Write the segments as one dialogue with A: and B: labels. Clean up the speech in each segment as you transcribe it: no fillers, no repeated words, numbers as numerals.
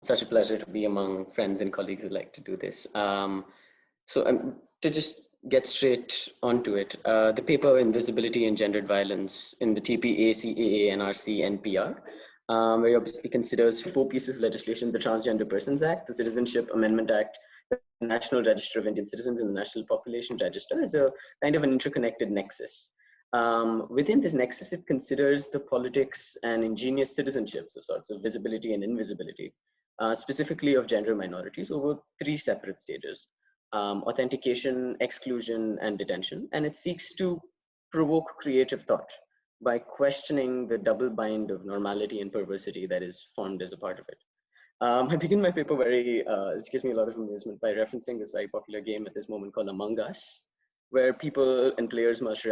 A: Such a pleasure to be among friends and colleagues who like to do this. To just get straight onto it, the paper Invisibility and Gendered Violence in the TPA-CAA-NRC-NPR, where it obviously considers four pieces of legislation: the Transgender Persons Act, the Citizenship Amendment Act, the National Register of Indian Citizens, and the National Population Register, as a kind of an interconnected nexus. Within this nexus, it considers the politics and ingenious citizenships of sorts of visibility and invisibility, specifically of gender minorities, over three separate stages: authentication, exclusion, and detention. And it seeks to provoke creative thought by questioning the double bind of normality and perversity that is formed as a part of it. I begin my paper which gives me a lot of amusement, by referencing this very popular game at this moment called Among Us, where people and players must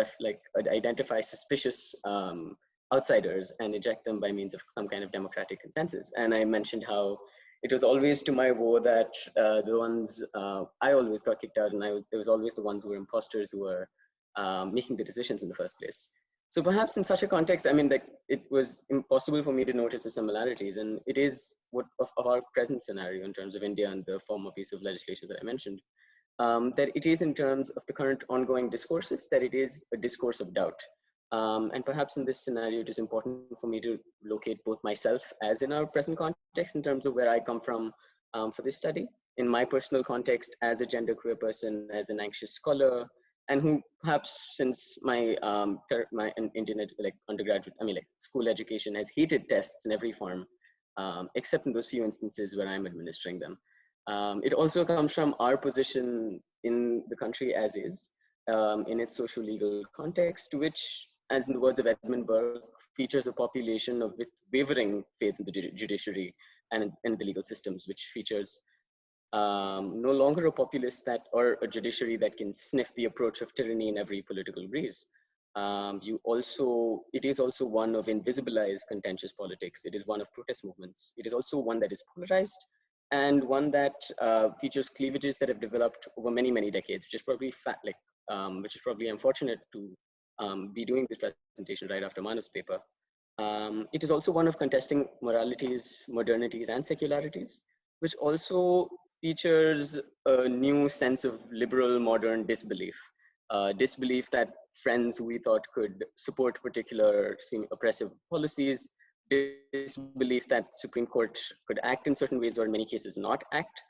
A: identify suspicious outsiders and eject them by means of some kind of democratic consensus. And I mentioned how it was always to my woe that the ones I always got kicked out, and there was always the ones who were imposters who were making the decisions in the first place. So perhaps in such a context, I mean, like, it was impossible for me to notice the similarities, and it is what of our present scenario in terms of India and the former piece of legislation that I mentioned, that it is in terms of the current ongoing discourses, that it is a discourse of doubt. And perhaps in this scenario, it is important for me to locate both myself as in our present context in terms of where I come from for this study, in my personal context as a genderqueer person, as an anxious scholar, and who perhaps since my Indian undergraduate, school education, has hated tests in every form, except in those few instances where I'm administering them. It also comes from our position in the country as is, in its social legal context, to which, as in the words of Edmund Burke, features a population of wavering faith in the judiciary and in the legal systems, which features no longer a populace or a judiciary that can sniff the approach of tyranny in every political breeze. It is also one of invisibilized contentious politics. It is one of protest movements. It is also one that is polarized, and one that features cleavages that have developed over many, many decades, which is probably unfortunate to be doing this presentation right after Manav's paper. It is also one of contesting moralities, modernities, and secularities, which also features a new sense of liberal modern disbelief. Disbelief that friends who we thought could support particular oppressive policies, disbelief that Supreme Court could act in certain ways or in many cases not act,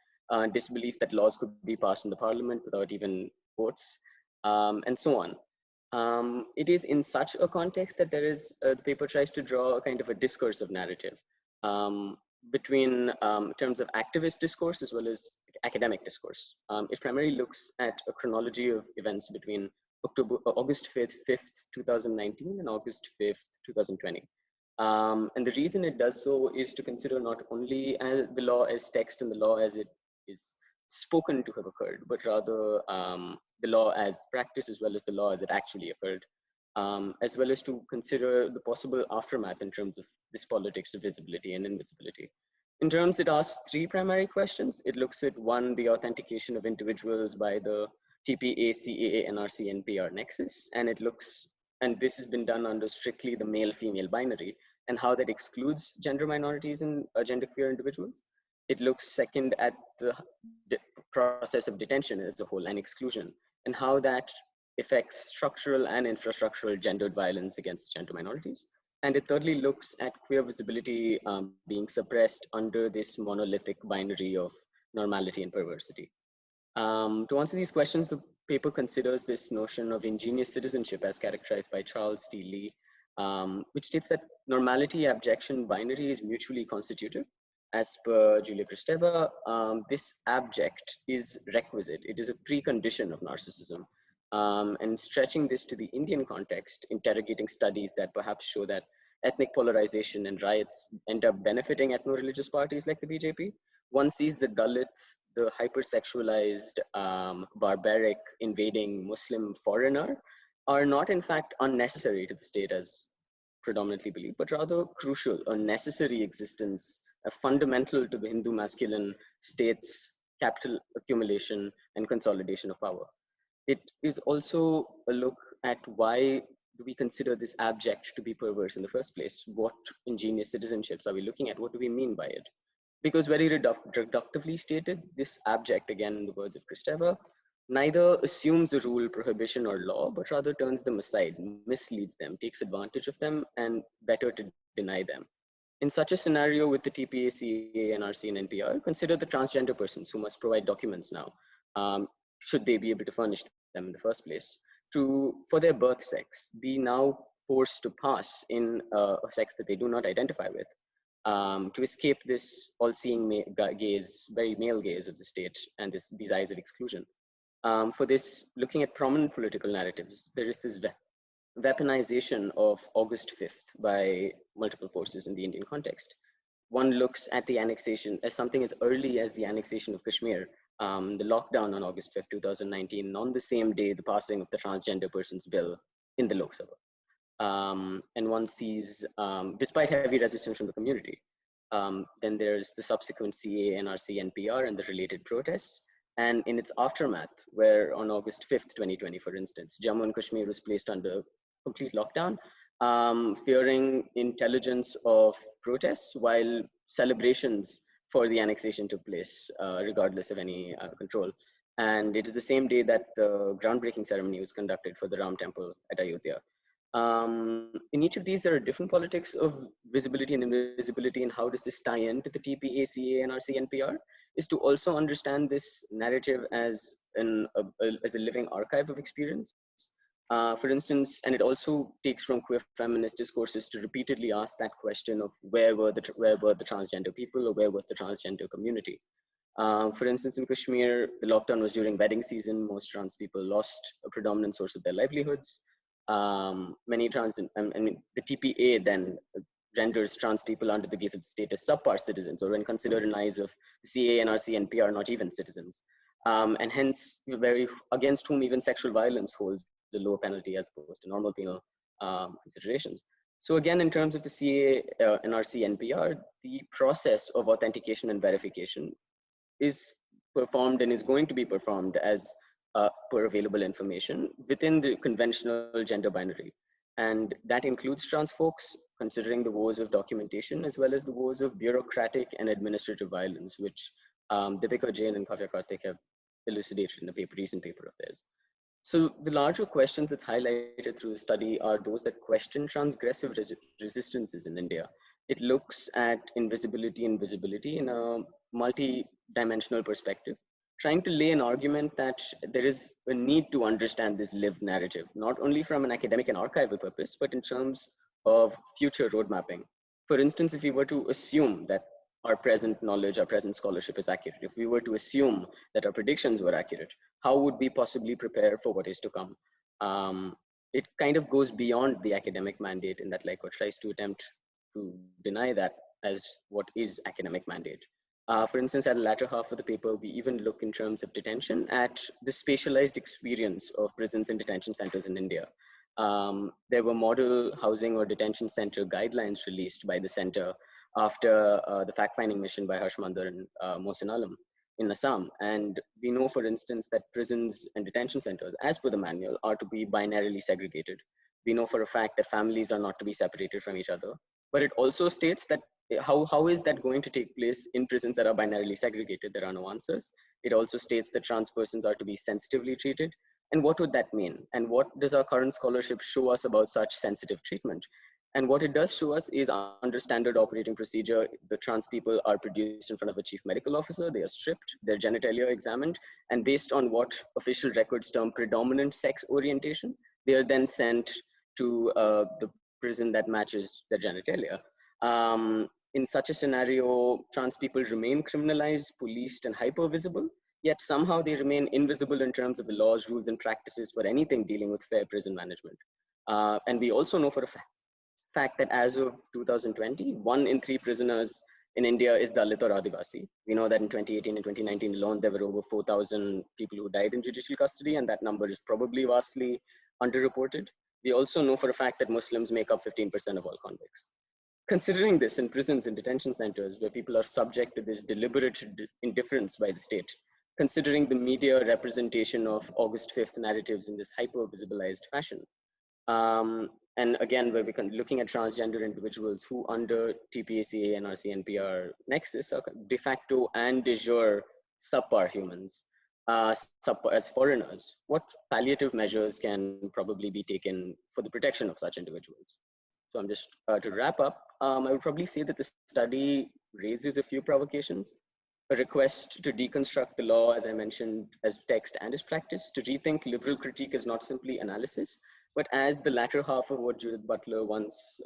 A: disbelief that laws could be passed in the parliament without even votes, and so on. It is in such a context that the paper tries to draw a kind of a discursive narrative between terms of activist discourse as well as academic discourse. It primarily looks at a chronology of events between August 5th, 2019 and August 5th, 2020. And the reason it does so is to consider not only the law as text and the law as it is spoken to have occurred, but rather the law as practice as well as the law as it actually occurred, as well as to consider the possible aftermath in terms of this politics of visibility and invisibility. In terms, it asks three primary questions. It looks at, one, the authentication of individuals by the TPA-CAA-NRC-NPR nexus, and this has been done under strictly the male-female binary, and how that excludes gender minorities and genderqueer individuals. It looks, second, at the process of detention as a whole and exclusion, and how that affects structural and infrastructural gendered violence against gender minorities. And it thirdly looks at queer visibility being suppressed under this monolithic binary of normality and perversity. To answer these questions, the paper considers this notion of ingenious citizenship as characterized by Charles T. Lee, which states that normality, abjection, binary is mutually constitutive. As per Julia Kristeva, this abject is requisite. It is a precondition of narcissism. And stretching this to the Indian context, interrogating studies that perhaps show that ethnic polarization and riots end up benefiting ethno-religious parties like the BJP, one sees the Dalits, the hypersexualized, barbaric, invading Muslim foreigner, are not in fact unnecessary to the state as predominantly believed, but rather crucial, a necessary existence, a fundamental to the Hindu masculine state's capital accumulation and consolidation of power. It is also a look at why do we consider this abject to be perverse in the first place? What ingenious citizenships are we looking at? What do we mean by it? Because very reductively stated, this abject, again in the words of Kristeva, neither assumes a rule, prohibition, or law, but rather turns them aside, misleads them, takes advantage of them, and better to deny them. In such a scenario with the TPA, CAA, NRC, and NPR, consider the transgender persons who must provide documents now, should they be able to furnish them in the first place, for their birth sex, be now forced to pass in a sex that they do not identify with, to escape this all-seeing gaze, very male gaze of the state and these eyes of exclusion. For this, looking at prominent political narratives, there is this weaponization of August 5th by multiple forces in the Indian context. One looks at the annexation as something as early as the annexation of Kashmir, the lockdown on August 5th, 2019, on the same day the passing of the Transgender Persons Bill in the Lok Sabha. And one sees, despite heavy resistance from the community, then there's the subsequent CAA-NRC-NPR and the related protests. And in its aftermath, where on August 5th, 2020, for instance, Jammu and Kashmir was placed under complete lockdown, fearing intelligence of protests while celebrations for the annexation took place, regardless of any control. And it is the same day that the groundbreaking ceremony was conducted for the Ram Temple at Ayodhya. In each of these, there are different politics of visibility and invisibility, and how does this tie into the TPA, CAA, NRC, NPR, is to also understand this narrative as a living archive of experience. For instance, and it also takes from queer feminist discourses to repeatedly ask that question of where were the transgender people, or where was the transgender community? For instance, in Kashmir, the lockdown was during wedding season. Most trans people lost a predominant source of their livelihoods. Many the TPA then renders trans people under the gaze of the state as subpar citizens, or when considered in eyes of the CAA, NRC, NPR, not even citizens. And hence, against whom even sexual violence holds the lower penalty as opposed to normal penal considerations. So again, in terms of the CAA, NRC, NPR, the process of authentication and verification is performed and is going to be performed as per available information within the conventional gender binary. And that includes trans folks, considering the woes of documentation, as well as the woes of bureaucratic and administrative violence, which Deepika Jain and Kavya Karthik have elucidated in a recent paper of theirs. So the larger questions that's highlighted through the study are those that question transgressive resistances in India. It looks at invisibility and visibility in a multi-dimensional perspective, trying to lay an argument that there is a need to understand this lived narrative, not only from an academic and archival purpose, but in terms of future road mapping. For instance, if we were to assume that our present knowledge, our present scholarship is accurate, if we were to assume that our predictions were accurate, how would we possibly prepare for what is to come? It kind of goes beyond the academic mandate in that LICO tries to attempt to deny that as what is academic mandate. For instance, at the latter half of the paper, we even look in terms of detention at the spatialized experience of prisons and detention centers in India. There were model housing or detention center guidelines released by the center after the fact-finding mission by Harsh Mandar and Mohsin Alam in Assam. And we know, for instance, that prisons and detention centers, as per the manual, are to be binarily segregated. We know for a fact that families are not to be separated from each other. But it also states that how is that going to take place in prisons that are binarily segregated? There are no answers. It also states that trans persons are to be sensitively treated. And what would that mean? And what does our current scholarship show us about such sensitive treatment? And what it does show us is, under standard operating procedure, the trans people are produced in front of a chief medical officer, they are stripped, their genitalia examined, and based on what official records term predominant sex orientation, they are then sent to the prison that matches their genitalia. In such a scenario, trans people remain criminalized, policed, and hyper-visible, yet somehow they remain invisible in terms of the laws, rules, and practices for anything dealing with fair prison management. And we also know for a fact that as of 2020, 1 in 3 prisoners in India is Dalit or Adivasi. We know that in 2018 and 2019 alone, there were over 4,000 people who died in judicial custody, and that number is probably vastly underreported. We also know for a fact that Muslims make up 15% of all convicts. Considering this in prisons and detention centers where people are subject to this deliberate indifference by the state, considering the media representation of August 5th narratives in this hyper-visibilized fashion, And again, where we're looking at transgender individuals who under TPA-CAA-NRC-NPR nexus are de facto and de jure subpar humans, as foreigners, what palliative measures can probably be taken for the protection of such individuals? So I'm just, to wrap up, I would probably say that the study raises a few provocations. A request to deconstruct the law, as I mentioned, as text and as practice, to rethink liberal critique as not simply analysis, but as the latter half of what Judith Butler once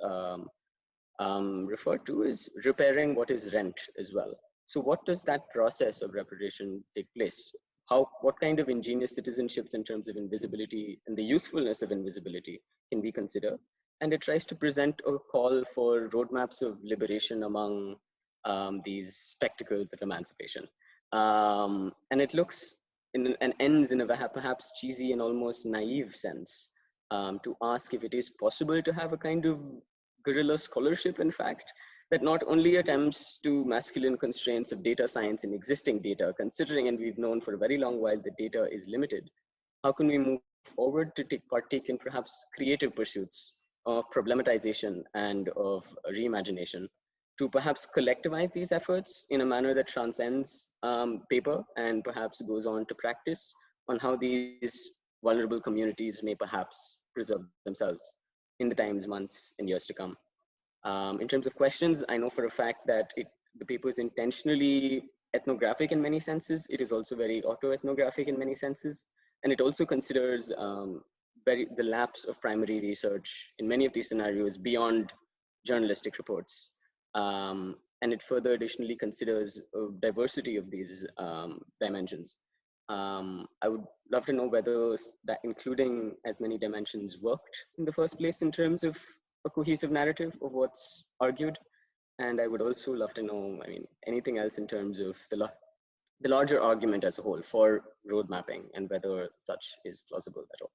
A: referred to is repairing what is rent as well. So what does that process of reparation take place? What kind of ingenious citizenships in terms of invisibility and the usefulness of invisibility can we consider? And it tries to present a call for roadmaps of liberation among these spectacles of emancipation. And it looks and ends in a perhaps cheesy and almost naive sense to ask if it is possible to have a kind of guerrilla scholarship, in fact, that not only attempts to masculine constraints of data science in existing data, considering, and we've known for a very long while, that data is limited, how can we move forward to partake in perhaps creative pursuits of problematization and of reimagination to perhaps collectivize these efforts in a manner that transcends paper and perhaps goes on to practice on how these vulnerable communities may perhaps preserve themselves in the times, months, and years to come. In terms of questions, I know for a fact that the paper is intentionally ethnographic in many senses. It is also very auto-ethnographic in many senses. And it also considers the lapse of primary research in many of these scenarios beyond journalistic reports. And it further additionally considers a diversity of these dimensions. I would love to know whether that including as many dimensions worked in the first place in terms of a cohesive narrative of what's argued. And I would also love to know, I mean, anything else in terms of the larger argument as a whole for road mapping and whether such is plausible at all.